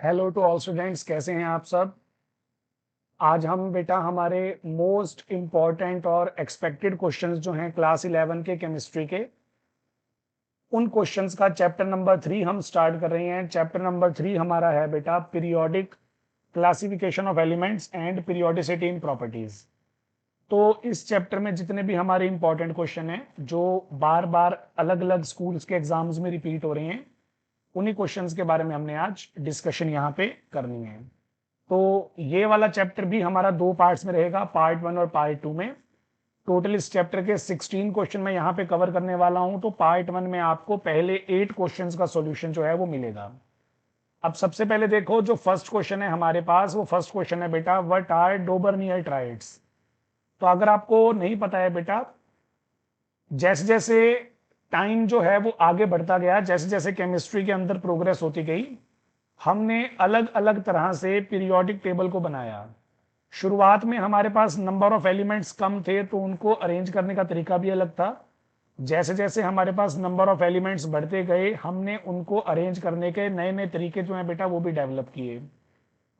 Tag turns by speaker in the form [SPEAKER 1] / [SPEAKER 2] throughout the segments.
[SPEAKER 1] Hello to all students, कैसे हैं आप सब। आज हम बेटा हमारे मोस्ट इम्पॉर्टेंट और एक्सपेक्टेड क्वेश्चंस जो हैं क्लास 11 के केमिस्ट्री के, उन क्वेश्चंस का चैप्टर नंबर 3 हम स्टार्ट कर रहे हैं। चैप्टर नंबर 3 हमारा है बेटा periodic classification of elements and periodicity in properties. तो इस चैप्टर में जितने भी हमारे इंपॉर्टेंट क्वेश्चन हैं जो बार बार अलग अलग स्कूल्स के एग्जाम्स में रिपीट हो रहे हैं, उन्हीं क्वेश्चंस के बारे में हमने आज डिस्कशन यहाँ पे करनी है। तो ये वाला चैप्टर भी हमारा दो पार्ट्स में रहेगा, पार्ट 1 और पार्ट 2 में। टोटल इस चैप्टर के 16 क्वेश्चन मैं यहाँ पे कवर करने वाला हूँ। तो पार्ट 1 में आपको पहले 8 क्वेश्चंस का सॉल्यूशन जो है वो मिलेगा। अब सबसे पहले देखो, जो फर्स्ट क्वेश्चन है हमारे पास, वो फर्स्ट क्वेश्चन है बेटा, व्हाट आर डोबर्नियर ट्राइड्स। तो अगर आपको नहीं पता है बेटा, जैसे जैसे टाइम जो है वो आगे बढ़ता गया, जैसे जैसे केमिस्ट्री के अंदर प्रोग्रेस होती गई, हमने अलग अलग तरह से पीरियोडिक टेबल को बनाया। शुरुआत में हमारे पास नंबर ऑफ एलिमेंट्स कम थे तो उनको अरेंज करने का तरीका भी अलग था। जैसे जैसे हमारे पास नंबर ऑफ एलिमेंट्स बढ़ते गए, हमने उनको अरेंज करने के नए नए तरीके जो हैं बेटा वो भी डेवलप किए।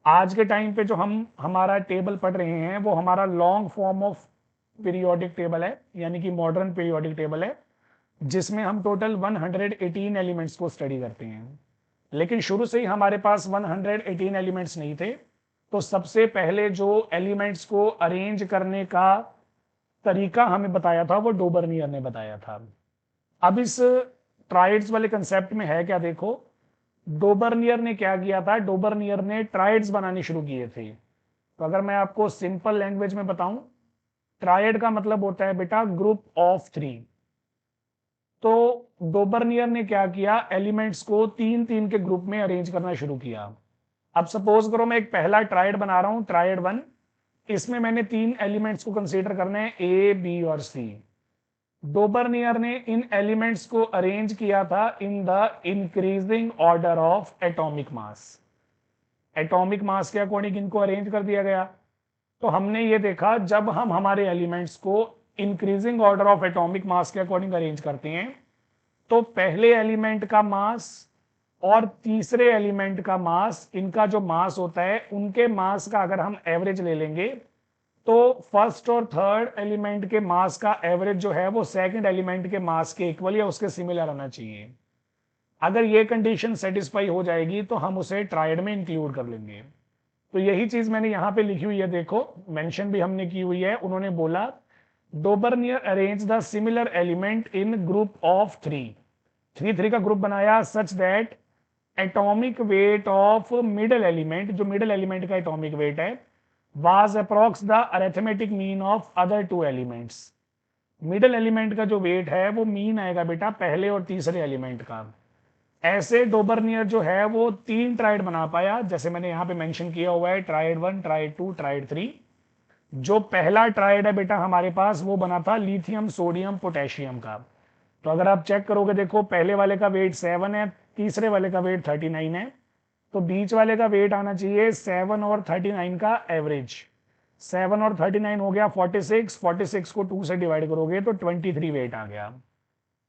[SPEAKER 1] आज के टाइम पे जो हम हमारा टेबल पढ़ रहे हैं वो हमारा long form of periodic table है, यानी कि मॉडर्न पीरियोडिक टेबल है, जिसमें हम टोटल 118 एलिमेंट्स को स्टडी करते हैं। लेकिन शुरू से ही हमारे पास 118 एलिमेंट्स नहीं थे। तो सबसे पहले जो एलिमेंट्स को अरेंज करने का तरीका हमें बताया था वो डोबर्नियर ने बताया था। अब इस ट्राइड्स वाले कंसेप्ट में है क्या, देखो, डोबर्नियर ने क्या किया था, डोबर्नियर ने ट्राइड्स बनाने शुरू किए थे। तो अगर मैं आपको सिंपल लैंग्वेज में बताऊं, ट्राइड का मतलब होता है बेटा ग्रुप ऑफ 3। तो डोबर्नियर ने क्या किया, एलिमेंट्स को तीन तीन के ग्रुप में अरेंज करना शुरू किया। अब सपोज करो मैं एक पहला ट्राइड बना रहा हूं, ट्राइड 1। इसमें मैंने तीन एलिमेंट्स को कंसीडर करना है, ए, बी और सी। डोबर्नियर ने इन एलिमेंट्स को अरेंज किया था in the increasing order of atomic mass. Atomic mass के अकॉर्डिंग इनको अरेंज कर दिया गया। तो हमने ये देखा, जब हम हमारे एलिमेंट्स को increasing order of atomic mass के अकॉर्डिंग अरेंज करते हैं, तो पहले एलिमेंट का मास और तीसरे एलिमेंट का मास, इनका जो मास होता है, उनके मास का अगर हम एवरेज ले लेंगे तो फर्स्ट और थर्ड एलिमेंट के मास का एवरेज जो है वो सेकंड एलिमेंट के मास के इक्वल या उसके सिमिलर आना चाहिए। अगर ये कंडीशन सेटिस्फाई हो जाएगी तो हम उसे ट्राइड में इंक्लूड कर लेंगे। तो यही चीज मैंने यहां पे लिखी हुई है, देखो मेंशन भी हमने की हुई है। उन्होंने बोला Dobereiner arrange the similar element in group of 3। 3 का ग्रुप बनाया such that atomic weight of middle element, जो मिडल एलिमेंट का एटॉमिक वेट है, was approx the arithmetic mean of other two elements. Middle element का जो wait है वो mean आएगा बेटा पहले और तीसरे एलिमेंट का। ऐसे डोबर्नियर जो है वो तीन ट्राइड बना पाया, जैसे मैंने यहाँ पे मेंशन किया हुआ है, ट्राइड 1, ट्राइड 2, ट्राइड 3। जो पहला ट्राइड है बेटा हमारे पास, वो बना था लिथियम सोडियम पोटेशियम का। तो अगर आप चेक करोगे, देखो पहले वाले का वेट 7 है, तीसरे वाले का वेट 39 है। तो बीच वाले का वेट आना चाहिए 7 और 39 का एवरेज। 7 और 39 हो गया 46, 46 को 2 से डिवाइड करोगे तो 23 वेट आ गया।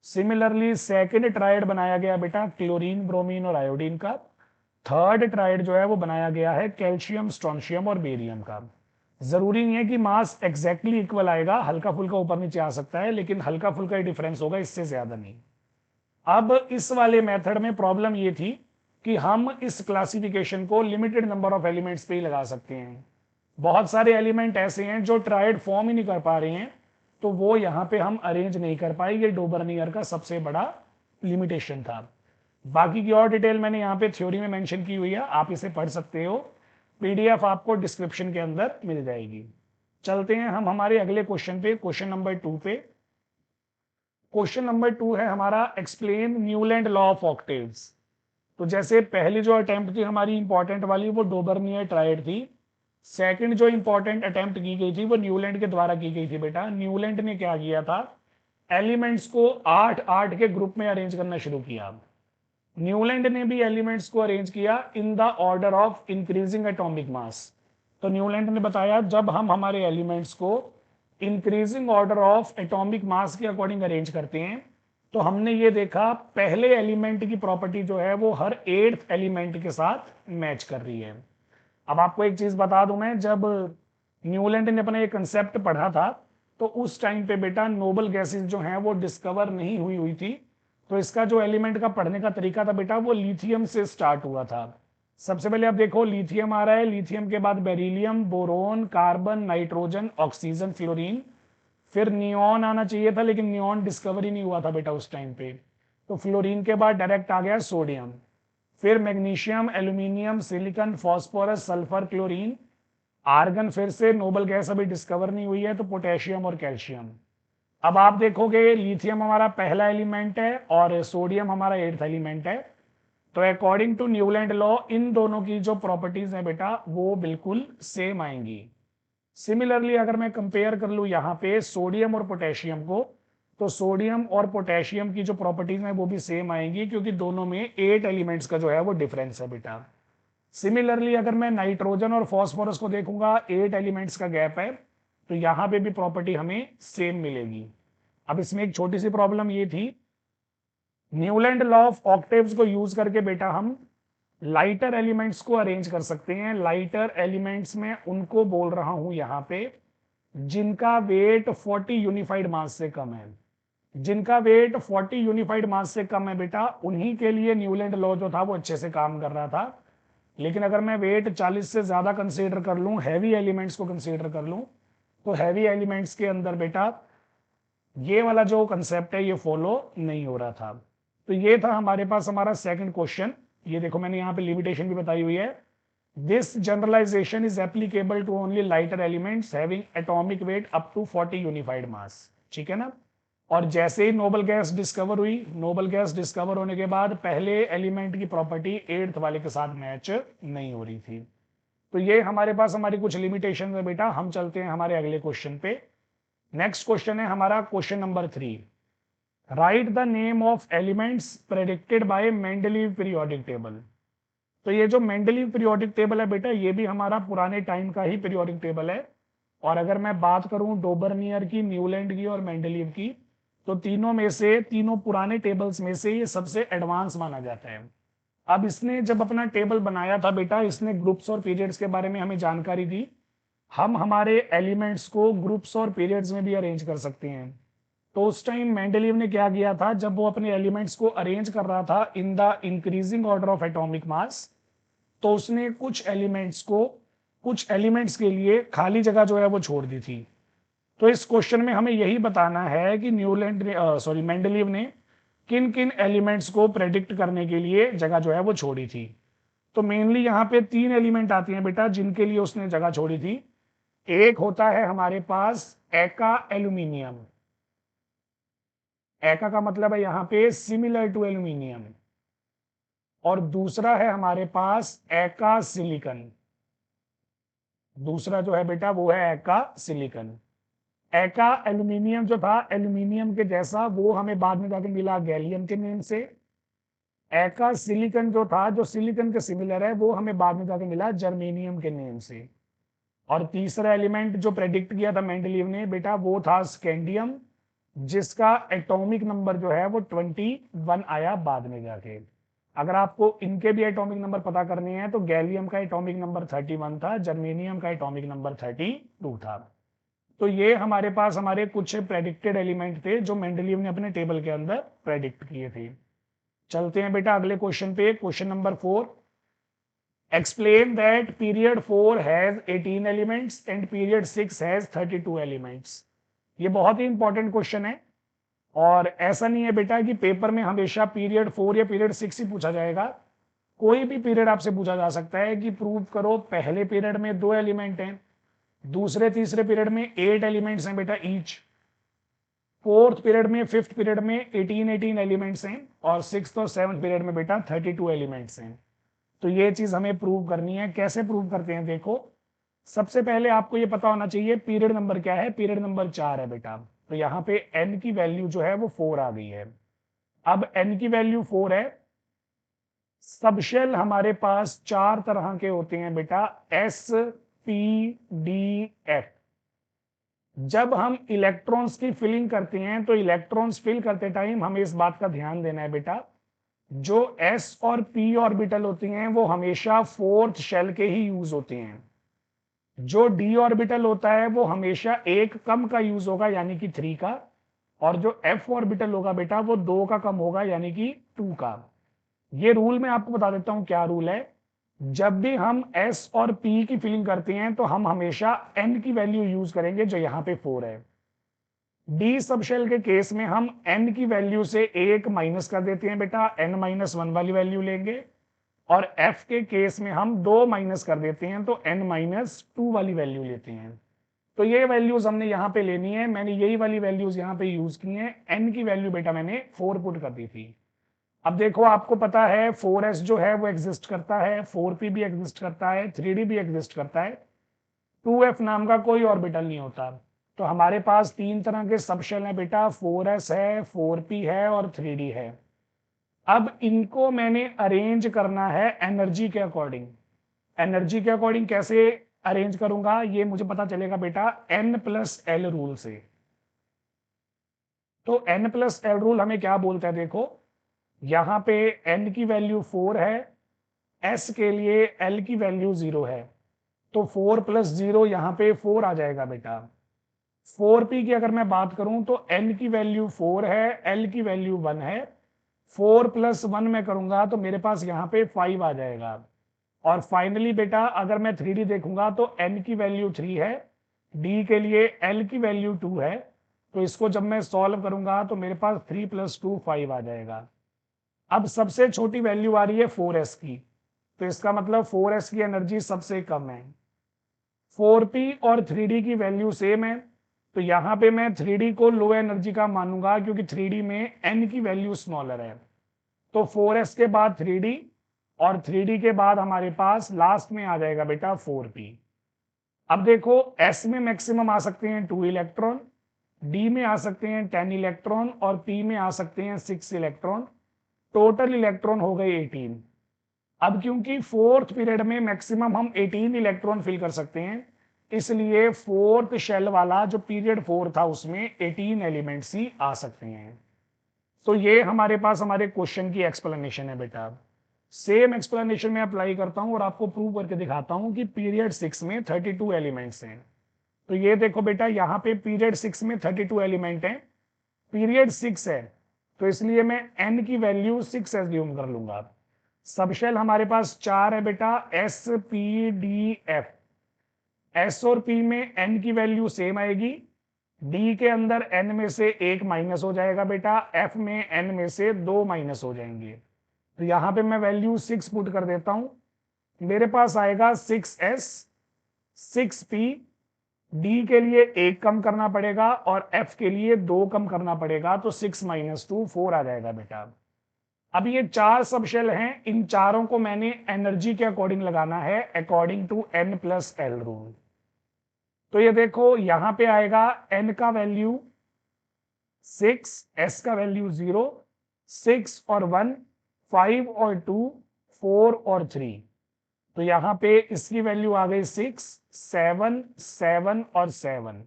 [SPEAKER 1] सिमिलरली सेकेंड ट्राइड बनाया गया बेटा क्लोरीन, ब्रोमीन और आयोडीन का। थर्ड ट्राइड जो है वो बनाया गया है कैल्शियम, स्ट्रोंशियम और बेरियम का। जरूरी नहीं है कि मास एग्जैक्टली इक्वल आएगा, हल्का फुल्का ऊपर नीचे आ सकता है, लेकिन हल्का फुल्का ही डिफरेंस होगा, इससे ज्यादा नहीं। अब इस वाले मेथड में प्रॉब्लम ये थी कि हम इस क्लासिफिकेशन को लिमिटेड नंबर ऑफ एलिमेंट्स पे ही लगा सकते हैं। बहुत सारे एलिमेंट ऐसे हैं जो ट्राइड फॉर्म ही नहीं कर पा रहे हैं, तो वो यहाँ पे हम अरेंज नहीं कर पाए। ये डोबर्नियर का सबसे बड़ा लिमिटेशन था। बाकी की और डिटेल मैंने यहाँ पे थ्योरी में मेंशन की हुई है, आप इसे पढ़ सकते हो। पीडीएफ आपको डिस्क्रिप्शन के अंदर मिल जाएगी। चलते हैं हम हमारे अगले क्वेश्चन पे, क्वेश्चन नंबर 2 पे। क्वेश्चन नंबर 2 है हमारा, explain Newland law of octaves. तो जैसे पहली जो अटेम्प्ट थी हमारी इंपॉर्टेंट वाली, वो डोबर्नियर ट्राइड थी। सेकंड जो इंपॉर्टेंट अटेम्प्ट की गई थी वो न्यूलैंड के द्वारा की गई थी बेटा। न्यूलैंड ने क्या किया था, एलिमेंट्स को 8-8 के ग्रुप में अरेंज करना शुरू किया। न्यूलैंड ने भी एलिमेंट्स को अरेंज किया in the order of increasing atomic mass. तो न्यूलैंड ने बताया जब हम हमारे एलिमेंट्स को increasing order of atomic mass के अकॉर्डिंग अरेंज करते हैं, तो हमने ये देखा पहले एलिमेंट की प्रॉपर्टी जो है वो हर 8th एलिमेंट के साथ मैच कर रही है। अब आपको एक चीज बता दूं, मैं जब न्यूलैंड ने अपना ये कंसेप्ट पढ़ा था तो उस टाइम पे बेटा नोबल गैसेस जो हैं वो डिस्कवर नहीं हुई हुई थी। तो इसका जो एलिमेंट का पढ़ने का तरीका था बेटा वो लिथियम से स्टार्ट हुआ था। सबसे पहले आप देखो लिथियम आ रहा है, लिथियम के बाद beryllium, boron, carbon, nitrogen, oxygen, fluorine, फिर नियॉन आना चाहिए था लेकिन नियॉन डिस्कवर ही नहीं हुआ था बेटा उस टाइम पे। तो फ्लोरीन के बाद डायरेक्ट आ गया सोडियम, फिर magnesium, aluminium, silicon, phosphorus, sulphur, chlorine, argon, फिर से नोबल गैस अभी डिस्कवर नहीं हुई है तो पोटेशियम और कैल्शियम। अब आप देखोगे लिथियम हमारा पहला एलिमेंट है और सोडियम हमारा 8th एलिमेंट है। तो अकॉर्डिंग टू न्यूलैंड लॉ इन दोनों की जो प्रॉपर्टीज हैं बेटा वो बिल्कुल सेम आएंगी। सिमिलरली अगर मैं कंपेयर कर लूँ यहाँ पे सोडियम और पोटेशियम को, तो सोडियम और पोटेशियम की जो प्रॉपर्टीज हैं वो भी सेम आएंगी क्योंकि दोनों में 8 एलिमेंट्स का जो है वो डिफरेंस है बेटा। सिमिलरली अगर मैं नाइट्रोजन और फॉस्फोरस को देखूंगा 8 एलिमेंट्स का गैप है, तो यहाँ पे भी प्रॉपर्टी हमें सेम मिलेगी। अब इसमें एक छोटी सी प्रॉब्लम ये थी, न्यूलैंड लॉ ऑफ ऑक्टेव्स को यूज करके बेटा हम लाइटर एलिमेंट्स को अरेंज कर सकते हैं। लाइटर एलिमेंट्स में उनको बोल रहा हूं यहां पे जिनका वेट 40 यूनिफाइड मास से कम है। जिनका वेट 40 यूनिफाइड मास से कम है बेटा उन्हीं के लिए न्यूलैंड लॉ जो था वो अच्छे से काम कर रहा था। लेकिन अगर मैं वेट 40 से ज्यादा कंसीडर कर लूं, हैवी एलिमेंट्स को कंसीडर कर लूं, तो हैवी एलिमेंट्स के अंदर बेटा ये वाला जो कंसेप्ट है ये फॉलो नहीं हो रहा था। तो ये था हमारे पास हमारा सेकंड क्वेश्चन। ये देखो मैंने यहाँ पे लिमिटेशन भी बताई हुई है। This generalization is applicable to only lighter elements having atomic weight up to 40 unified mass. ठीक है ना। और जैसे ही नोबल गैस डिस्कवर हुई, नोबल गैस डिस्कवर होने के बाद पहले एलिमेंट की प्रॉपर्टी 8th वाले के साथ मैच नहीं हो रही थी। तो ये हमारे पास हमारी कुछ लिमिटेशन है बेटा। हम चलते हैं हमारे अगले क्वेश्चन पे। नेक्स्ट क्वेश्चन है हमारा question number 3। Write the name of elements predicted by Mendeleev periodic table. तो ये जो मेंडलीव पीरियोडिक टेबल है बेटा ये भी हमारा पुराने टाइम का ही पीरियोडिक टेबल है। और अगर मैं बात करूं डोबरनियर की, न्यूलैंड की और मेंडलीव की, तो तीनों में से, तीनों पुराने टेबल्स में से ये सबसे एडवांस माना जाता है। अब इसने जब अपना टेबल बनाया था बेटा इसने ग्रुप्स और पीरियड्स के बारे में हमें जानकारी दी। हम हमारे एलिमेंट्स को ग्रुप्स और पीरियड्स में भी अरेंज कर सकते हैं। तो उस टाइम मेंडलीव ने क्या किया था, जब वो अपने एलिमेंट्स को अरेंज कर रहा था in the increasing order of atomic mass, तो उसने कुछ एलिमेंट्स के लिए खाली जगह जो है वो छोड़ दी थी। तो इस क्वेश्चन में हमें यही बताना है कि मेंडलीव ने किन किन एलिमेंट्स को प्रेडिक्ट करने के लिए जगह जो है वो छोड़ी थी। तो मेनली यहाँ पे 3 एलिमेंट आते हैं बेटा जिनके लिए उसने जगह छोड़ी थी। एक होता है हमारे पास एका एल्यूमिनियम। एका का मतलब है यहाँ पे सिमिलर टू एल्यूमिनियम। और दूसरा है हमारे पास एका सिलिकन। दूसरा जो है बेटा वो है एका सिलिकन। एका एल्यूमिनियम जो था एल्यूमिनियम के जैसा, वो हमें बाद में जाके मिला गैलियम के नेम से। एका सिलिकन जो था, जो सिलिकन के सिमिलर है, वो हमें बाद में जाके मिला जर्मेनियम के नेम से। और तीसरा एलिमेंट जो प्रेडिक्ट किया था मेंडलीव ने बेटा वो था स्कैंडियम, जिसका एटॉमिक नंबर जो है वो 21 आया बाद में जाके। अगर आपको इनके भी एटॉमिक नंबर पता करने हैं तो गैलियम का एटॉमिक नंबर 31 था, जर्मेनियम का एटॉमिक नंबर 32 था। तो ये हमारे पास हमारे कुछ प्रेडिक्टेड एलिमेंट थे जो मेंडलीव ने अपने टेबल के अंदर प्रेडिक्ट किए थे। चलते हैं बेटा अगले क्वेश्चन पे, question number 4। Explain that period 4 has 18 elements and period 6 has 32 elements। ये बहुत ही इंपॉर्टेंट क्वेश्चन है। और ऐसा नहीं है बेटा कि पेपर में हमेशा पीरियड 4 या पीरियड 6 ही पूछा जाएगा। कोई भी पीरियड आपसे पूछा जा सकता है कि प्रूव करो पहले पीरियड में 2 एलिमेंट हैं, दूसरे तीसरे पीरियड में 8 एलिमेंट्स हैं बेटा ईच, फोर्थ पीरियड में, फिफ्थ पीरियड में 18 एलिमेंट्स हैं, और सिक्स्थ और सेवंथ पीरियड में बेटा 32 एलिमेंट्स हैं। तो ये चीज हमें प्रूव करनी है। कैसे प्रूव करते हैं देखो, सबसे पहले आपको ये पता होना चाहिए पीरियड नंबर क्या है। पीरियड नंबर 4 है बेटा। तो यहाँ पे n की वैल्यू जो है वो 4 आ गई है। अब n की वैल्यू 4 है। सबशेल हमारे पास 4 तरह के होते हैं बेटा, S P D F। जब हम इलेक्ट्रॉन्स की फिलिंग करते हैं तो इलेक्ट्रॉन्स फिल करते टाइम हमें इस बात का ध्यान देना है बेटा, जो s और p ऑर्बिटल होती हैं वो हमेशा फोर्थ शेल के ही यूज होते हैं। जो d ऑर्बिटल होता है वो हमेशा एक कम का यूज होगा यानी कि 3 का, और जो f ऑर्बिटल होगा बेटा वो 2 का कम होगा यानी कि 2 का। ये रूल मैं आपको बता देता हूं क्या रूल है। जब भी हम s और p की फिलिंग करते हैं तो हम हमेशा n की वैल्यू यूज करेंगे जो यहाँ पे 4 है। डी सबशेल के केस में हम n की वैल्यू से एक माइनस कर देते हैं बेटा, n-1 वाली वैल्यू लेंगे, और f के केस में हम 2 माइनस कर देते हैं तो n-2 वाली वैल्यू लेते हैं। तो ये वैल्यूज हमने यहाँ पे लेनी है, मैंने यही वाली वैल्यूज यहाँ पे यूज की हैं। n की वैल्यू बेटा मैंने 4 पुट कर दी थी। अब देखो आपको पता है 4s जो है वो एग्जिस्ट करता है, 4p भी एग्जिस्ट करता है, 3d भी एग्जिस्ट करता है, 2f नाम का कोई ऑर्बिटल नहीं होता। तो हमारे पास 3 तरह के सबशेल हैं बेटा, 4s है, 4p है और 3d है। अब इनको मैंने अरेंज करना है एनर्जी के अकॉर्डिंग। एनर्जी के अकॉर्डिंग कैसे अरेंज करूंगा ये मुझे पता चलेगा बेटा n+l रूल से। तो n+l रूल हमें क्या बोलता है, देखो यहाँ पे n की वैल्यू 4 है, s के लिए l की वैल्यू 0 है, तो 4 + 0 यहाँ पे 4 आ जाएगा बेटा। 4p की अगर मैं बात करूं तो n की वैल्यू 4 है, l की वैल्यू 1 है, 4 + 1 में करूंगा तो मेरे पास यहाँ पे 5 आ जाएगा। और फाइनली बेटा अगर मैं 3d देखूंगा तो n की वैल्यू 3 है, d के लिए l की वैल्यू 2 है, तो इसको जब मैं सॉल्व करूंगा तो मेरे पास 3 + 2 5 आ जाएगा। अब सबसे छोटी वैल्यू आ रही है 4s की, तो इसका मतलब 4s की एनर्जी सबसे कम है। 4p और 3d की वैल्यू सेम है, तो यहाँ पे मैं 3d को लो एनर्जी का मानूंगा क्योंकि 3d में n की वैल्यू स्मॉलर है। तो 4s के बाद 3d और 3d के बाद हमारे पास लास्ट में आ जाएगा बेटा 4p। अब देखो s में मैक्सिमम आ सकते हैं 2 इलेक्ट्रॉन, d में आ सकते हैं 10 इलेक्ट्रॉन और p में आ सकते हैं 6 इलेक्ट्रॉन। टोटल इलेक्ट्रॉन हो गए 18। अब क्योंकि फोर्थ पीरियड में मैक्सिमम हम 18 इलेक्ट्रॉन फिल कर सकते हैं, इसलिए फोर्थ शेल वाला जो पीरियड 4 था उसमें 18 एलिमेंट्स ही आ सकते हैं। तो ये हमारे पास हमारे क्वेश्चन की एक्सप्लेनेशन है बेटा। सेम एक्सप्लेनेशन में अप्लाई करता हूं और आपको प्रूव करके दिखाता हूं कि पीरियड 6 में 32 एलिमेंट्स हैं। तो ये देखो बेटा यहाँ पे पीरियड 6 में 32 एलिमेंट हैं, पीरियड 6 है, तो इसलिए मैं n की वैल्यू 6 एज्यूम कर लूंगा। सबशेल हमारे पास 4 है बेटा, s p d f। s और p में n की वैल्यू सेम आएगी, d के अंदर n में से एक माइनस हो जाएगा बेटा, f में n में से 2 माइनस हो जाएंगे। तो यहाँ पे मैं वैल्यू 6 पुट कर देता हूं, मेरे पास आएगा 6s, 6p, d के लिए एक कम करना पड़ेगा और f के लिए 2 कम करना पड़ेगा, तो 6 - 2 4 आ जाएगा बेटा। अब ये 4 सबशेल हैं, इन चारों को मैंने एनर्जी के अकॉर्डिंग लगाना है, अकॉर्डिंग टू n+l रूल। तो ये देखो यहां पे आएगा n का वैल्यू 6, s का वैल्यू 0, 6 और 1, 5 और 2, 4 और 3। तो यहाँ पे इसकी वैल्यू आ गई 6, 7, 7 और 7।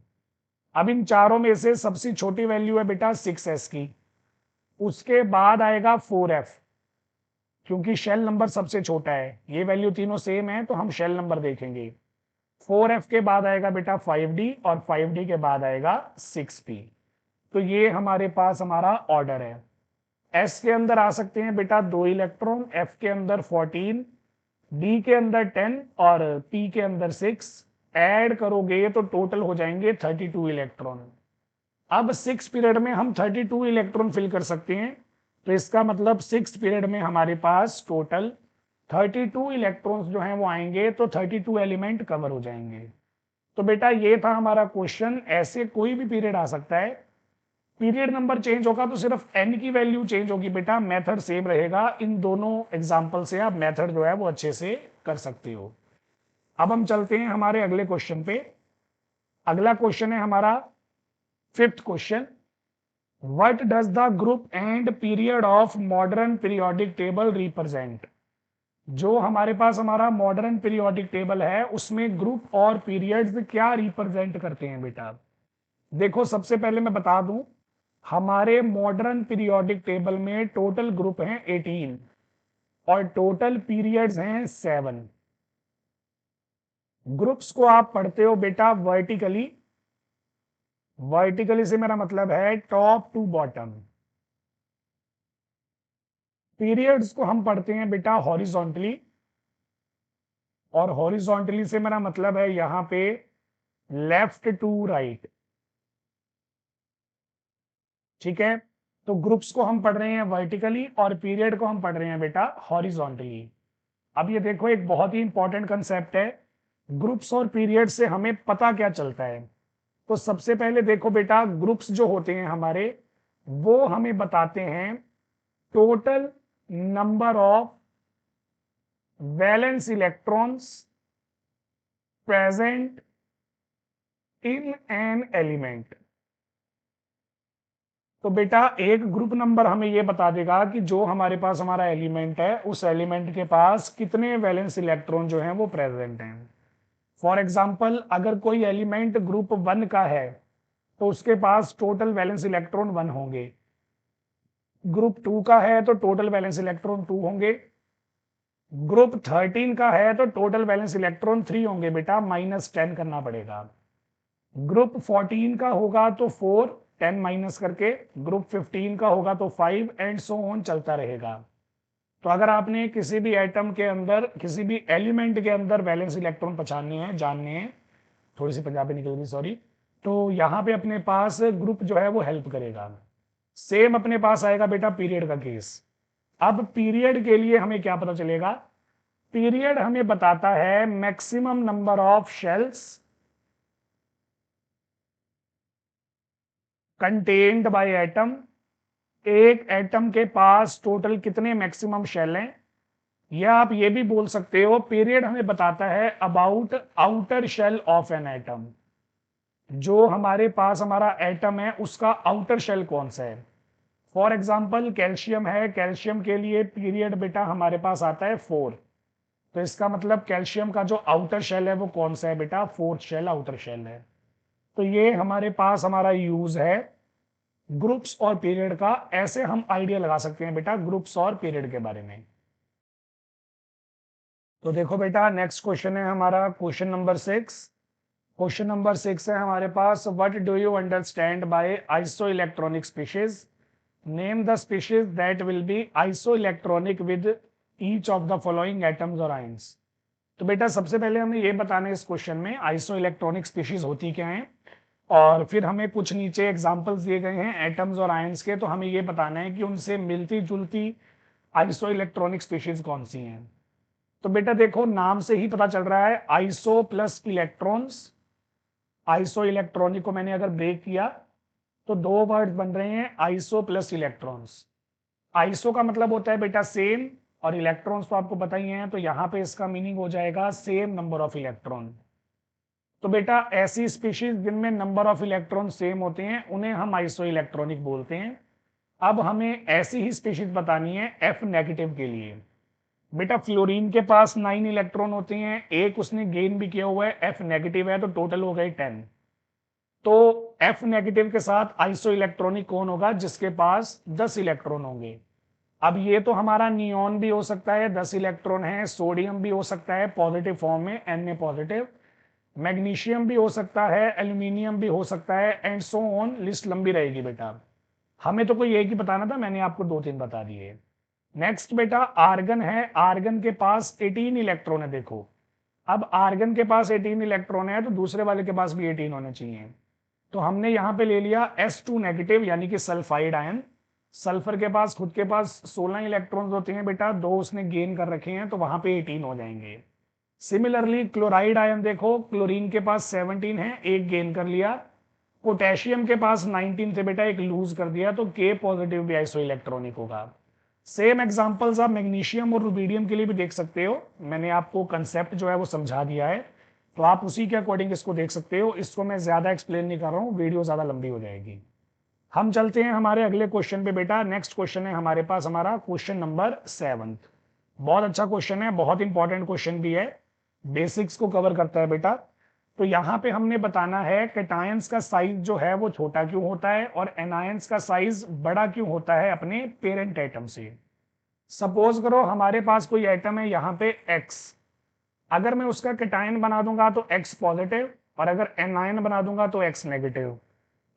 [SPEAKER 1] अब इन चारों में से सबसे छोटी वैल्यू है बेटा 6s की, उसके बाद आएगा 4f, क्योंकि शेल नंबर सबसे छोटा है। ये वैल्यू तीनों सेम है तो हम शेल नंबर देखेंगे। 4f के बाद आएगा बेटा 5d और 5d के बाद आएगा 6p। तो ये हमारे पास हमारा ऑर्डर है। s के अंदर आ सकते हैं बेटा 2 इलेक्ट्रॉन, f के अंदर 14, d के अंदर 10 और p के अंदर 6। ऐड करोगे तो टोटल हो जाएंगे 32 इलेक्ट्रॉन। अब 6 पीरियड में हम 32 इलेक्ट्रॉन फिल कर सकते हैं, तो इसका मतलब 6 पीरियड में हमारे पास टोटल 32 इलेक्ट्रॉन्स जो हैं वो आएंगे, तो 32 एलिमेंट कवर हो जाएंगे। तो बेटा ये था हमारा क्वेश्चन। ऐसे कोई भी पीरियड आ सकता है, पीरियड नंबर चेंज होगा तो सिर्फ n की वैल्यू चेंज होगी बेटा, मेथड सेम रहेगा। इन दोनों एग्जाम्पल से आप मेथड जो है वो अच्छे से कर सकते हो। अब हम चलते हैं हमारे अगले क्वेश्चन पे। अगला क्वेश्चन है हमारा 5th question. What does the group and period of modern periodic table represent? जो हमारे पास हमारा मॉडर्न पीरियोडिक टेबल है उसमें ग्रुप और पीरियड्स क्या रिप्रेजेंट करते हैं बेटा। देखो सबसे पहले मैं बता दूं, हमारे मॉडर्न पीरियोडिक टेबल में टोटल ग्रुप हैं 18 और टोटल पीरियड्स हैं 7। ग्रुप्स को आप पढ़ते हो बेटा वर्टिकली। वर्टिकली से मेरा मतलब है टॉप टू बॉटम। पीरियड्स को हम पढ़ते हैं बेटा हॉरिजॉन्टली, और हॉरिजॉन्टली से मेरा मतलब है यहां पे लेफ्ट टू राइट। ठीक है, तो ग्रुप्स को हम पढ़ रहे हैं वर्टिकली और पीरियड को हम पढ़ रहे हैं बेटा हॉरिजॉन्टली। अब ये देखो एक बहुत ही इंपॉर्टेंट कंसेप्ट है, ग्रुप्स और पीरियड से हमें पता क्या चलता है। तो सबसे पहले देखो बेटा, ग्रुप्स जो होते हैं हमारे, वो हमें बताते हैं total number of valence electrons present in an element. तो बेटा एक ग्रुप नंबर हमें यह बता देगा कि जो हमारे पास हमारा एलिमेंट है, उस एलिमेंट के पास कितने वैलेंस इलेक्ट्रॉन जो हैं वो प्रेजेंट हैं। फॉर एग्जाम्पल, अगर कोई एलिमेंट ग्रुप 1 का है तो उसके पास टोटल वैलेंस इलेक्ट्रॉन 1 होंगे। ग्रुप 2 का है तो टोटल वैलेंस इलेक्ट्रॉन 2 होंगे। ग्रुप 13 का है तो टोटल वैलेंस इलेक्ट्रॉन 3 होंगे बेटा, -10 करना पड़ेगा। ग्रुप 14 का होगा तो 4, 10 माइनस करके। ग्रुप 15 का होगा तो 5 एंड सो ऑन चलता रहेगा। तो अगर आपने किसी भी एटम के अंदर, किसी भी एलिमेंट के अंदर वैलेंस इलेक्ट्रॉन पहचानने हैं, जानने हैं, थोड़ी सी पंजाबी निकल गई सॉरी, तो यहाँ पे अपने पास ग्रुप जो है वो हेल्प करेगा। सेम अपने पास आएगा बेटा पीरियड का केस। अब पीरियड के लिए हमें क्या पता चलेगा? पीरियड हमें बताता है maximum number of shells contained by atom. एक एटम के पास टोटल कितने मैक्सिमम शेल हैं, या आप ये भी बोल सकते हो पीरियड हमें बताता है about outer shell of an atom. जो हमारे पास हमारा एटम है उसका आउटर शेल कौन सा है। फॉर एग्जाम्पल कैल्शियम है, कैल्शियम के लिए पीरियड बेटा हमारे पास आता है 4। तो इसका मतलब कैल्शियम का जो आउटर शेल है वो कौन सा है बेटा, 4th शेल आउटर शेल है। तो ये हमारे पास हमारा यूज है ग्रुप्स और पीरियड का। ऐसे हम आइडिया लगा सकते हैं बेटा ग्रुप्स और पीरियड के बारे में। तो देखो बेटा नेक्स्ट क्वेश्चन है हमारा क्वेश्चन नंबर 6। क्वेश्चन नंबर 6 है हमारे पास, what do you understand by isoelectronic species. Name the species that will be isoelectronic with each of the following atoms और आयंस। तो बेटा सबसे पहले हमें ये बताना है इस क्वेश्चन में आइसो इलेक्ट्रॉनिक स्पीशीज होती क्या है, और फिर हमें कुछ नीचे एग्जांपल्स दिए गए हैं एटम्स और आयंस के, तो हमें ये बताना है कि उनसे मिलती जुलती आइसो इलेक्ट्रॉनिक स्पीशीज कौन सी हैं। तो बेटा देखो नाम से ही पता चल रहा है iso plus electrons. Iso electronic को मैंने अगर ब्रेक किया तो दो वर्ड बन रहे हैं आइसो प्लस इलेक्ट्रॉन्स। आइसो का मतलब होता है बेटा सेम, और इलेक्ट्रॉन्स तो आपको पता ही है, तो यहां पे इसका मीनिंग हो जाएगा सेम नंबर ऑफ इलेक्ट्रॉन। तो बेटा ऐसी स्पीशीज जिनमें नंबर ऑफ इलेक्ट्रॉन सेम होते हैं उन्हें हम आइसो इलेक्ट्रॉनिक बोलते हैं। अब हमें ऐसी ही स्पीशीज बतानी है एफ नेगेटिव के लिए। बेटा फ्लोरीन के पास 9 इलेक्ट्रॉन होते हैं, एक उसने गेन भी किया हुआ है, एफ नेगेटिव है, तो टोटल हो गए 10। तो एफ नेगेटिव के साथ आइसो इलेक्ट्रॉनिक कौन होगा, जिसके पास 10 इलेक्ट्रॉन होंगे। अब ये तो हमारा नियॉन भी हो सकता है, 10 इलेक्ट्रॉन है। सोडियम भी हो सकता है पॉजिटिव फॉर्म में, Na पॉजिटिव। मैग्नीशियम भी हो सकता है, एल्यूमिनियम भी हो सकता है, एंड सो ऑन, लिस्ट लंबी रहेगी बेटा। हमें तो कोई एक ही बताना था, मैंने आपको 2-3 बता दिए। नेक्स्ट बेटा आर्गन है, आर्गन के पास 18 इलेक्ट्रॉन है। देखो अब आर्गन के पास 18 इलेक्ट्रॉन है तो दूसरे वाले के पास भी 18 होने चाहिए। तो हमने यहां पे ले लिया S2 नेगेटिव यानी कि सल्फाइड आयन। सल्फर के पास खुद के पास 16 इलेक्ट्रॉन्स होते हैं बेटा, दो उसने गेन कर रखे हैं तो वहां पे 18 हो जाएंगे। सिमिलरली क्लोराइड आयन देखो, क्लोरीन के पास 17 है, एक गेन कर लिया। पोटेशियम के पास 19 थे बेटा, एक लूज कर दिया, तो के पॉजिटिव भी आइसो इलेक्ट्रॉनिक होगा। सेम एग्जांपल्स आप मैग्नीशियम और रुबीडियम के लिए भी देख सकते हो, मैंने आपको कंसेप्ट जो है वो समझा दिया है, तो आप उसी के अकॉर्डिंग इसको देख सकते हो। इसको मैं ज्यादा एक्सप्लेन नहीं कर रहा हूँ, वीडियो ज्यादा लंबी हो जाएगी। हम चलते हैं हमारे अगले क्वेश्चन पे बेटा। नेक्स्ट क्वेश्चन है हमारे पास हमारा क्वेश्चन नंबर 7। बहुत अच्छा क्वेश्चन है, बहुत इंपॉर्टेंट क्वेश्चन भी है, बेसिक्स को कवर करता है बेटा। तो यहाँ पे हमने बताना है कैटायंस का साइज जो है वो छोटा क्यों होता है और एनायंस का साइज बड़ा क्यों होता है अपने पेरेंट एटम से। सपोज करो हमारे पास कोई एटम है यहाँ पे X, अगर मैं उसका कैटायन बना दूंगा तो X पॉजिटिव और अगर एनायन बना दूंगा तो X नेगेटिव।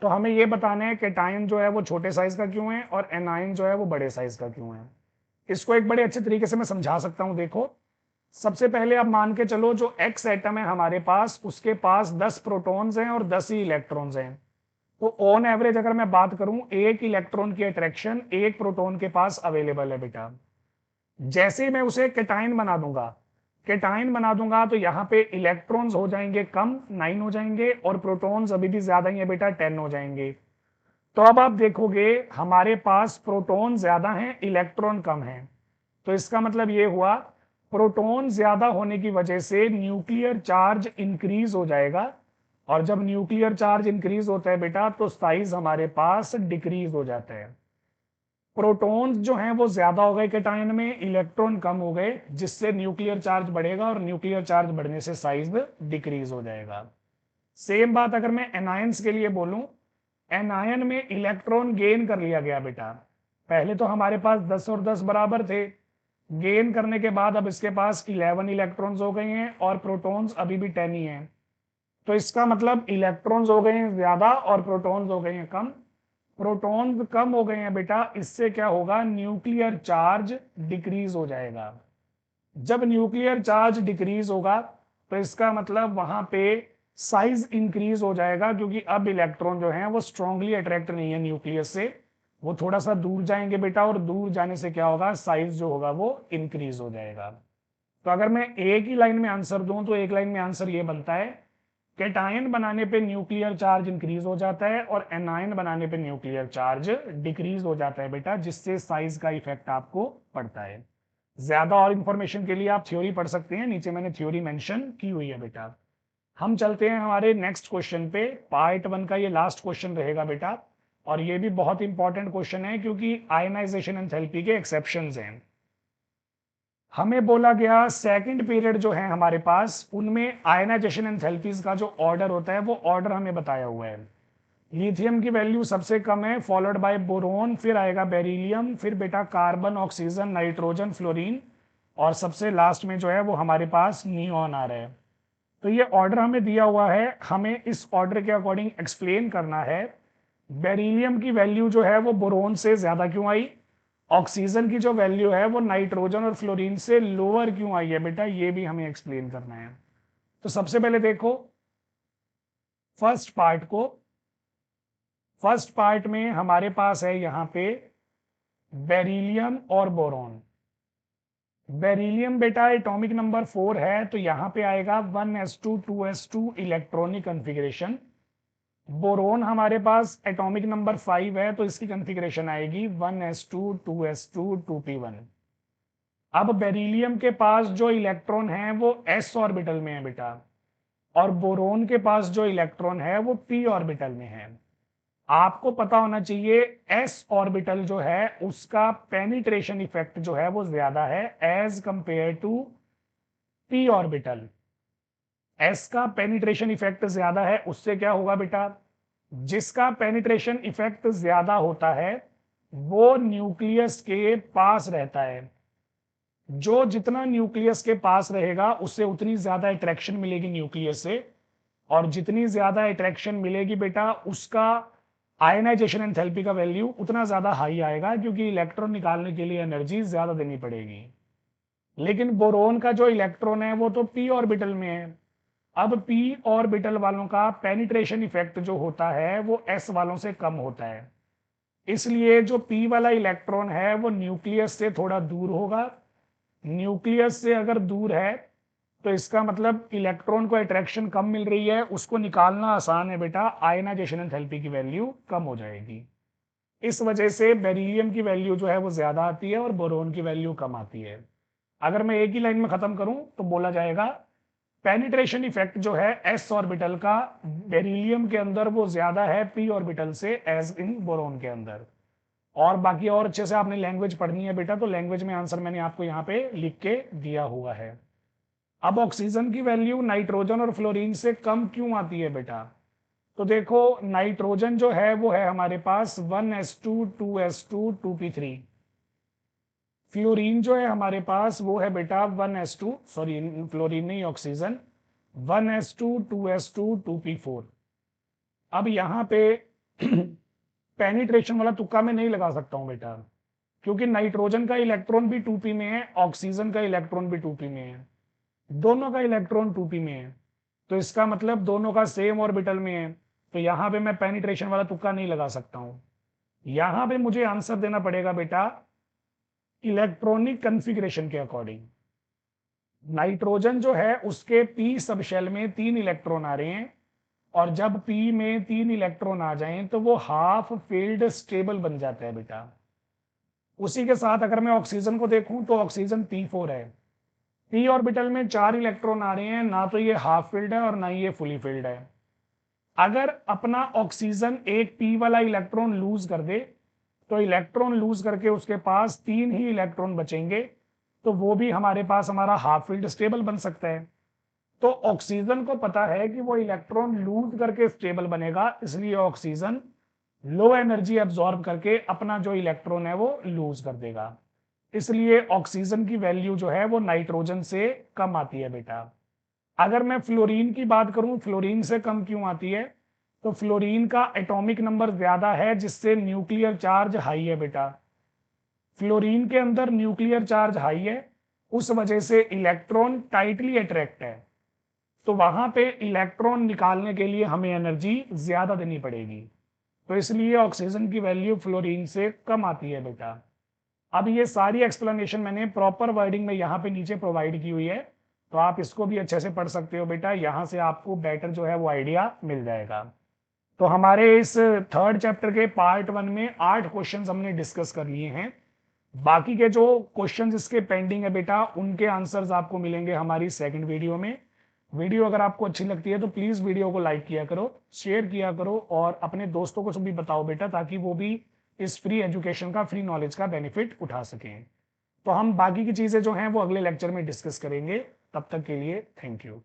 [SPEAKER 1] तो हमें ये बताना है कैटायन जो है वो छोटे साइज का क्यों है और एनायन जो है वो बड़े साइज का क्यों है। इसको एक बड़े अच्छे तरीके से मैं समझा सकता हूं। देखो, सबसे पहले आप मान के चलो जो X एटम है हमारे पास, उसके पास 10 प्रोटॉन्स हैं और 10 ही इलेक्ट्रॉन्स हैं। तो ऑन एवरेज अगर मैं बात करूं, एक इलेक्ट्रॉन की अट्रैक्शन एक प्रोटॉन के पास अवेलेबल है बेटा। जैसे ही मैं उसे कैटायन बना दूंगा तो यहाँ पे इलेक्ट्रॉन्स हो जाएंगे कम, 9 हो जाएंगे, और प्रोटॉन्स अभी भी ज्यादा ही है बेटा, 10 हो जाएंगे। तो अब आप देखोगे हमारे पास प्रोटॉन ज्यादा हैं, इलेक्ट्रॉन कम हैं। तो इसका मतलब ये हुआ प्रोटॉन ज्यादा होने की वजह से न्यूक्लियर चार्ज इंक्रीज हो जाएगा, और जब न्यूक्लियर चार्ज इंक्रीज होता है बेटा तो साइज हमारे पास डिक्रीज हो जाता है। प्रोटॉन्स जो हैं वो ज्यादा हो गए कैटायन में, इलेक्ट्रॉन कम हो गए, जिससे न्यूक्लियर चार्ज बढ़ेगा और न्यूक्लियर चार्ज बढ़ने से साइज डिक्रीज हो जाएगा। सेम बात अगर मैं एनायंस के लिए बोलूं, एनायन में इलेक्ट्रॉन गेन कर लिया गया बेटा। पहले तो हमारे पास 10 और 10 बराबर थे, गेन करने के बाद अब इसके पास 11 इलेक्ट्रॉन्स हो गए हैं और प्रोटॉन्स अभी भी 10 ही हैं। तो इसका मतलब इलेक्ट्रॉन्स हो गए हैं ज्यादा और प्रोटॉन्स हो गए हैं कम। प्रोटॉन्स कम हो गए हैं बेटा, इससे क्या होगा, न्यूक्लियर चार्ज डिक्रीज हो जाएगा। जब न्यूक्लियर चार्ज डिक्रीज होगा तो इसका मतलब वहां पे साइज इंक्रीज हो जाएगा, क्योंकि अब इलेक्ट्रॉन जो है वो स्ट्रांगली अट्रैक्ट नहीं है न्यूक्लियस से, वो थोड़ा सा दूर जाएंगे बेटा, और दूर जाने से क्या होगा, साइज जो होगा वो इंक्रीज हो जाएगा। तो अगर मैं एक ही लाइन में आंसर दूं तो एक लाइन में आंसर ये बनता है, कैटायन बनाने पे न्यूक्लियर चार्ज इंक्रीज हो जाता है और एनायन बनाने पे न्यूक्लियर चार्ज डिक्रीज हो जाता है बेटा, जिससे साइज का इफेक्ट आपको पड़ता है। ज्यादा और इंफॉर्मेशन के लिए आप थ्योरी पढ़ सकते हैं, नीचे मैंने थ्योरी मेंशन की हुई है बेटा। हम चलते हैं हमारे नेक्स्ट क्वेश्चन पे। पार्ट 1 का ये लास्ट क्वेश्चन रहेगा बेटा, और ये भी बहुत इंपॉर्टेंट क्वेश्चन है क्योंकि आयनाइजेशन एंथैल्पी के एक्सेप्शंस हैं। हमें बोला गया सेकंड पीरियड जो है हमारे पास, उनमें आयनाइजेशन एंथैल्पीज का जो ऑर्डर होता है वो ऑर्डर हमें बताया हुआ है। लिथियम की वैल्यू सबसे कम है, फॉलोड बाय बोरोन, फिर आएगा बेरिलियम, फिर बेटा कार्बन, ऑक्सीजन, नाइट्रोजन, फ्लोरीन, और सबसे लास्ट में जो है वो हमारे पास नियॉन आ रहा है। तो ये ऑर्डर हमें दिया हुआ है, हमें इस ऑर्डर के अकॉर्डिंग एक्सप्लेन करना है बेरिलियम की वैल्यू जो है वो बोरोन से ज्यादा क्यों आई, ऑक्सीजन की जो वैल्यू है वो नाइट्रोजन और फ्लोरीन से लोअर क्यों आई है बेटा, ये भी हमें एक्सप्लेन करना है। तो सबसे पहले देखो फर्स्ट पार्ट को। फर्स्ट पार्ट में हमारे पास है यहाँ पे बेरिलियम और बोरॉन। बेरिलियम बेटा एटॉमिक नंबर 4 है, तो यहाँ पे आएगा 1s2 2s2 electronic configuration. Boron हमारे पास एटॉमिक नंबर 5 है, तो इसकी कॉन्फ़िगरेशन आएगी 1s2 2s2 2p1। अब बेरिलियम के पास जो इलेक्ट्रॉन है वो s ऑर्बिटल में है बेटा, और बोरोन के पास जो इलेक्ट्रॉन है वो p ऑर्बिटल में है। आपको पता होना चाहिए s ऑर्बिटल जो है उसका पेनिट्रेशन इफेक्ट जो है वो ज्यादा है as compare to p orbital. s का पेनिट्रेशन इफेक्ट ज्यादा है, उससे क्या होगा बेटा, जिसका पेनिट्रेशन इफेक्ट ज्यादा होता है वो न्यूक्लियस के पास रहता है। जो जितना न्यूक्लियस के पास रहेगा उससे उतनी ज्यादा अट्रैक्शन मिलेगी न्यूक्लियस से, और जितनी ज्यादा अट्रैक्शन मिलेगी बेटा उसका आयनाइजेशन एंथैल्पी का वैल्यू उतना ज्यादा हाई आएगा, क्योंकि इलेक्ट्रॉन निकालने के लिए एनर्जी ज्यादा देनी पड़ेगी। लेकिन बोरोन का जो इलेक्ट्रॉन है वो तो p ऑर्बिटल में है। अब p ऑर्बिटल वालों का पेनिट्रेशन इफेक्ट जो होता है वो s वालों से कम होता है, इसलिए जो p वाला इलेक्ट्रॉन है वो न्यूक्लियस से थोड़ा दूर होगा। न्यूक्लियस से अगर दूर है तो इसका मतलब इलेक्ट्रॉन को अट्रैक्शन कम मिल रही है, उसको निकालना आसान है बेटा, आयनाइजेशन एंथैल्पी की वैल्यू कम हो जाएगी। इस वजह से बेरिलियम की वैल्यू जो है वो ज्यादा आती है और बोरोन की वैल्यू कम आती है। अगर मैं एक ही लाइन में खत्म करूं तो बोला जाएगा पेनिट्रेशन इफेक्ट जो है s ऑर्बिटल का बेरिलियम के अंदर वो ज्यादा है p ऑर्बिटल से एज इन बोरोन के अंदर। और बाकी और अच्छे से आपने लैंग्वेज पढ़नी है बेटा, तो लैंग्वेज में आंसर मैंने आपको यहाँ पे लिख के दिया हुआ है। अब ऑक्सीजन की वैल्यू नाइट्रोजन और फ्लोरीन से कम क्यों आती है बेटा? तो देखो नाइट्रोजन जो है वो है हमारे पास 1s2 2s2 2p3। फ्लोरीन जो है हमारे पास वो है बेटा 1s2, सॉरी फ्लोरीन नहीं ऑक्सीजन, 1s2 2s2 2p4। अब यहाँ पे पेनिट्रेशन वाला तुक्का मैं नहीं लगा सकता हूँ बेटा, क्योंकि नाइट्रोजन का इलेक्ट्रॉन भी 2p में है, ऑक्सीजन का इलेक्ट्रॉन भी 2p में है, दोनों का इलेक्ट्रॉन 2p में है, तो इसका मतलब दोनों का सेम ऑर्बिटल में है। तो यहाँ पे मैं पेनिट्रेशन वाला तुक्का नहीं लगा सकता हूँ। यहाँ पे मुझे आंसर देना पड़ेगा बेटा इलेक्ट्रॉनिक कन्फिग्रेशन के अकॉर्डिंग। नाइट्रोजन जो है उसके p सब शेल में 3 इलेक्ट्रॉन आ रहे हैं, और जब p में 3 इलेक्ट्रॉन आ जाएं तो वो हाफ फील्ड स्टेबल बन जाता है बेटा। उसी के साथ अगर मैं ऑक्सीजन को देखूं तो ऑक्सीजन p4 है, p ऑर्बिटल में 4 इलेक्ट्रॉन आ रहे हैं, ना तो ये हाफ फील्ड है और ना ही ये फुली फील्ड है। अगर अपना ऑक्सीजन एक p वाला इलेक्ट्रॉन लूज कर दे तो इलेक्ट्रॉन लूज करके उसके पास 3 ही इलेक्ट्रॉन बचेंगे, तो वो भी हमारे पास हमारा हाफ फील्ड स्टेबल बन सकता है। तो ऑक्सीजन को पता है कि वो इलेक्ट्रॉन लूज करके स्टेबल बनेगा, इसलिए ऑक्सीजन लो एनर्जी एब्जॉर्ब करके अपना जो इलेक्ट्रॉन है वो लूज कर देगा। इसलिए ऑक्सीजन की वैल्यू जो है वो नाइट्रोजन से कम आती है बेटा। अगर मैं फ्लोरीन की बात करूं, फ्लोरीन से कम क्यों आती है? तो फ्लोरीन का एटॉमिक नंबर ज्यादा है, जिससे न्यूक्लियर चार्ज हाई है बेटा। फ्लोरीन के अंदर न्यूक्लियर चार्ज हाई है, उस वजह से इलेक्ट्रॉन टाइटली अट्रैक्ट है, तो वहां पे इलेक्ट्रॉन निकालने के लिए हमें एनर्जी ज्यादा देनी पड़ेगी, तो इसलिए ऑक्सीजन की वैल्यू फ्लोरीन से कम आती है बेटा। अब ये सारी एक्सप्लेनेशन मैंने प्रॉपर वर्डिंग में यहाँ पे नीचे प्रोवाइड की हुई है, तो आप इसको भी अच्छे से पढ़ सकते हो बेटा, यहाँ से आपको बेटर जो है वो आइडिया मिल जाएगा। तो हमारे इस थर्ड चैप्टर के पार्ट 1 में 8 क्वेश्चंस हमने डिस्कस कर लिए हैं। बाकी के जो क्वेश्चंस इसके पेंडिंग है बेटा, उनके आंसर्स आपको मिलेंगे हमारी सेकंड वीडियो में। वीडियो अगर आपको अच्छी लगती है तो प्लीज वीडियो को लाइक किया करो, शेयर किया करो, और अपने दोस्तों को भी बताओ बेटा, ताकि वो भी इस फ्री एजुकेशन का, फ्री नॉलेज का बेनिफिट उठा सकें। तो हम बाकी की चीजें जो हैं वो अगले लेक्चर में डिस्कस करेंगे। तब तक के लिए थैंक यू।